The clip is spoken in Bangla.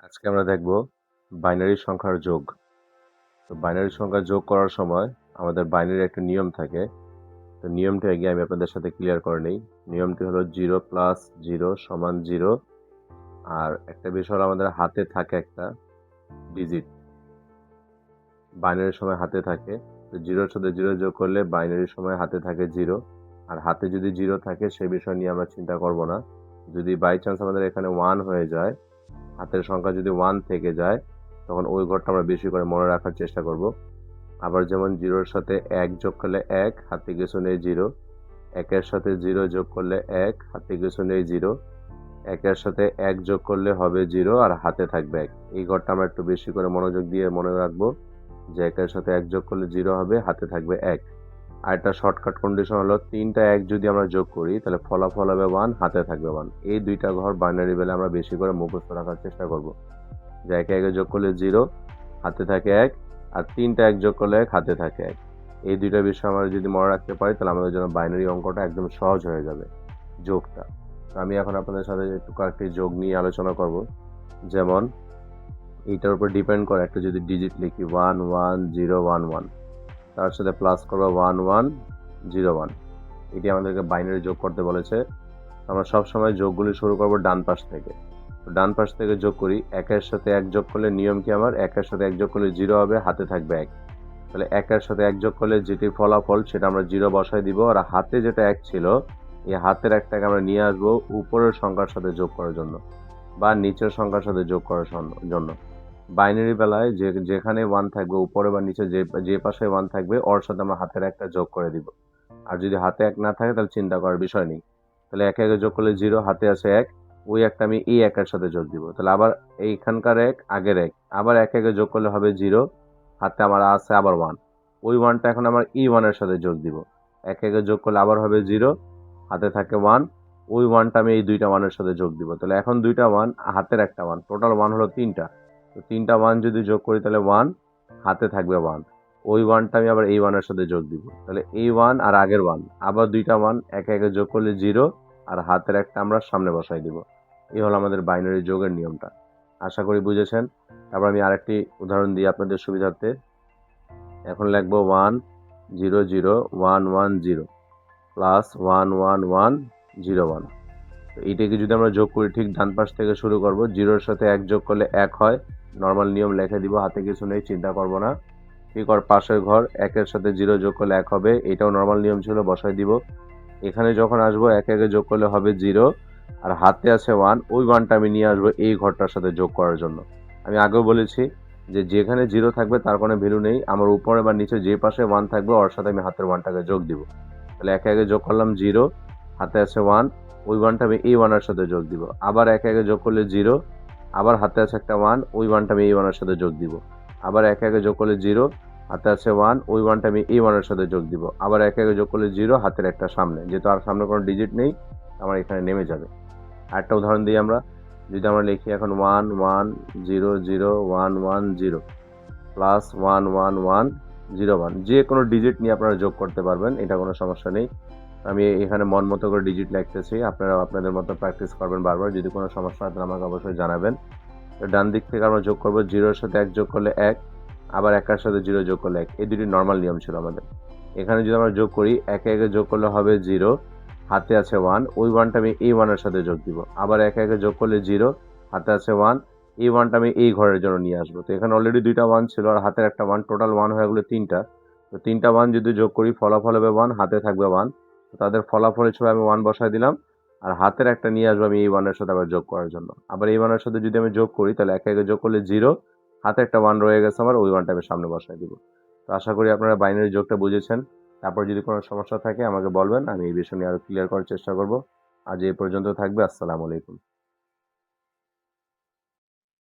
আজকে আমরা দেখব বাইনারি সংখ্যার যোগ। তো বাইনারি সংখ্যা যোগ করার সময় আমাদের বাইনারি একটা নিয়ম থাকে। তো নিয়মটি আগে আমি আপনাদের সাথে ক্লিয়ার করে নিই। নিয়মটি হলো 0 + 0 = 0। আর একটা বিষয় হলো আমাদের হাতে থাকে একটা ডিজিট, বাইনারির সময় হাতে থাকে। তো 0 এর সাথে 0 যোগ করলে বাইনারির সময় হাতে থাকে 0। আর হাতে যদি 0 থাকে সে বিষয় নিয়ে আমরা চিন্তা করব না। যদি বাই চান্স আমাদের এখানে 1 হয়ে যায়, হাতের সংখ্যা যদি 1 থেকে যায়, তখন ওই ঘরটা আমরা বেশি করে মনে রাখার চেষ্টা করব। আবার যেমন 0 এর সাথে 1 যোগ করলে 1, হাতে কিছু নেই 0। 1 এর সাথে 0 যোগ করলে 1, হাতে কিছু নেই 0। 1 এর সাথে 1 যোগ করলে হবে 0 আর হাতে থাকবে 1। এই ঘরটা আমরা একটু বেশি করে মনোযোগ দিয়ে মনে রাখবো যে 1 এর সাথে 1 যোগ করলে 0 হবে, হাতে থাকবে 1। আর একটা শর্টকাট কন্ডিশন হলো 3টা 1 যদি আমরা যোগ করি তাহলে ফলাফল হবে 1, হাতে থাকবে 1। এই দুইটা ঘর বাইনারি বেলে আমরা বেশি করে মুখস্থ রাখার চেষ্টা করব। যে 1 1 যোগ করলে 0, হাতে থাকে 1, আর 3টা 1 যোগ করলে 1, হাতে থাকে 1। এই দুইটা বিষয় আমরা যদি মনে রাখতে পারি তাহলে আমাদের জন্য বাইনারি অঙ্কটা একদম সহজ হয়ে যাবে, যোগটা। আমি এখন আপনাদের সাথে একটু কয়েকটি যোগ নিয়ে আলোচনা করব। যেমন এইটার উপর ডিপেন্ড করে একটা যদি ডিজিট লিখি 1 1 0 1 1, তার সাথে প্লাস করবো 1 1 0 1। এটি আমাদেরকে বাইনারি যোগ করতে বলেছে। আমরা সবসময় যোগগুলি শুরু করব ডান পাশ থেকে। তো ডান পাশ থেকে যোগ করি। 1 এর সাথে 1 যোগ করলে নিয়ম কি আমার 1 এর সাথে 1 যোগ করলে 0 হবে, হাতে থাকবে 1। তাহলে 1 এর সাথে 1 যোগ করলে যেটি ফলাফল সেটা আমরা 0 বসাই দিব। আর হাতে যেটা 1 ছিল, এই হাতের একটাকে আমরা নিয়ে আসবো উপরের সংখ্যার সাথে যোগ করার জন্য বা নিচের সংখ্যার সাথে যোগ করার জন্য। বাইনারি বেলায় যেখানে 1 থাকবে উপরে বা নিচে যে পাশে 1 থাকবে ওর সাথে আমরা হাতের একটা যোগ করে দিব। আর যদি হাতে 1 না থাকে তাহলে চিন্তা করার বিষয় নেই। তাহলে 1 1 যোগ করলে 0, হাতে আছে 1, ওই একটা আমি এই 1 এর সাথে যোগ দিব। তাহলে আবার এইখানকার 1 আগের 1, আবার 1 1 যোগ করলে হবে 0, হাতে আমার আছে আবার 1, ওই 1টা এখন আমার এই 1 এর সাথে যোগ দিব। 1 1 যোগ করলে আবার হবে 0, হাতে থাকে 1, ওই 1টা আমি এই দুইটা 1 এর সাথে যোগ দিব। তাহলে এখন দুইটা 1, হাতের একটা 1, টোটাল 1 হলো 3টা। তো 3টা 1 যদি যোগ করি তাহলে 1, হাতে থাকবে 1, ওই 1টা আমি আবার এই 1 এর সাথে যোগ দিব। তাহলে এই 1 আর আগের 1, আবার দুইটা 1, 1 1 যোগ করলে 0, আর হাতের একটা আমরা সামনে বসাই দিব। এই হলো আমাদের বাইনারি যোগের নিয়মটা। আশা করি বুঝেছেন। তারপর আমি আরেকটি উদাহরণ দিই আপনাদের সুবিধার্থে। এখন লিখব 1 0 0 1 1 0 প্লাস 1 1 1 0 1। তো এইটাকে যদি আমরা যোগ করি ঠিক ডান পাশ থেকে শুরু করব। 0 এর সাথে 1 যোগ করলে 1 হয়, নর্মাল নিয়ম লিখে দিব, হাতে কিছু নেই, চিন্তা করব না। ঠিক আর পাশের ঘর 1 এর সাথে 0 যোগ করলে 1 হবে, এটাও নর্মাল নিয়ম ছিল, বসাই দিব। এখানে যখন আসবো 1 1 যোগ করলে হবে 0, আর হাতে আছে 1, ওই 1টা আমি নিয়ে আসবো এই ঘরটার সাথে যোগ করার জন্য। আমি আগেও বলেছি যে যেখানে 0 থাকবে তার কোনো ভ্যালু নেই, আমার উপরে বা নিচে যে পাশে 1 থাকবে ওর সাথে আমি হাতের 1টাকে যোগ দিব। তাহলে 1 1 যোগ করলাম 0, হাতে আছে 1, ওই 1টা আমি এই 1 এর সাথে যোগ দিব। আবার 1 1 যোগ করলে 0, আবার হাতে আছে একটা 1, ওই 1টা আমি এই 1 এর সাথে যোগ দিব। আবার 1 1 যোগ করলে 0, হাতে আছে 1, ওই 1টা আমি এই 1 এর সাথে যোগ দিব। আবার 1 1 যোগ করলে 0, হাতের একটা সামনে, যেহেতু আর সামনে কোনো ডিজিট নেই আমার এখানে নেমে যাবে। আরেকটা উদাহরণ দিই আমরা। যদি আমরা লিখি এখন 1 1 0 0 1 1 0 প্লাস 1 1 1 0 1, যে কোনো ডিজিট নিয়ে আপনারা যোগ করতে পারবেন, এটা কোনো সমস্যা নেই। আমি এখানে মন মতো করে ডিজিট লিখতেছি, আপনারা আপনাদের মতো প্র্যাকটিস করবেন বারবার। যদি কোনো সমস্যা হয় তাহলে আমাকে অবশ্যই জানাবেন। তো ডান দিক থেকে আমরা যোগ করবো। 0 এর সাথে 1 যোগ করলে 1, আবার 1 এর সাথে 0 যোগ করলে 1, এই দুটি নর্মাল নিয়ম ছিল আমাদের। এখানে যদি আমরা যোগ করি 1 1 যোগ করলে হবে 0, হাতে আছে 1, ওই 1টা আমি এই 1 এর সাথে যোগ দিব। আবার 1 1 যোগ করলে 0, হাতে আছে 1, এই 1টা আমি এই ঘরের জন্য নিয়ে আসবো। তো এখানে অলরেডি দুইটা 1 ছিল আর হাতের একটা 1, টোটাল 1 হয়ে গেলো 3টা। তো 3টা 1 যদি যোগ করি ফলাফল হবে 1, হাতে থাকবে 1। তো তাদের ফলাফল হিসেবে আমি 1 বসাই দিলাম, আর হাতের একটা নিয়ে আসবো আমি এই 1 এর সাথে আবার যোগ করার জন্য। আবার এই 1 এর সাথে যদি আমি যোগ করি তাহলে 1 1 যোগ করলে 0, হাতে একটা 1 রয়ে গেছে আমার, ওই 1টা আমি সামনে বসাই দিব। তো আশা করি আপনারা বাইনারি যোগটা বুঝেছেন। তারপর যদি কোনো সমস্যা থাকে আমাকে বলবেন, আমি এই বিষয় নিয়ে আরো ক্লিয়ার করার চেষ্টা করব। আজ এই পর্যন্ত থাকবে। আসসালামু আলাইকুম।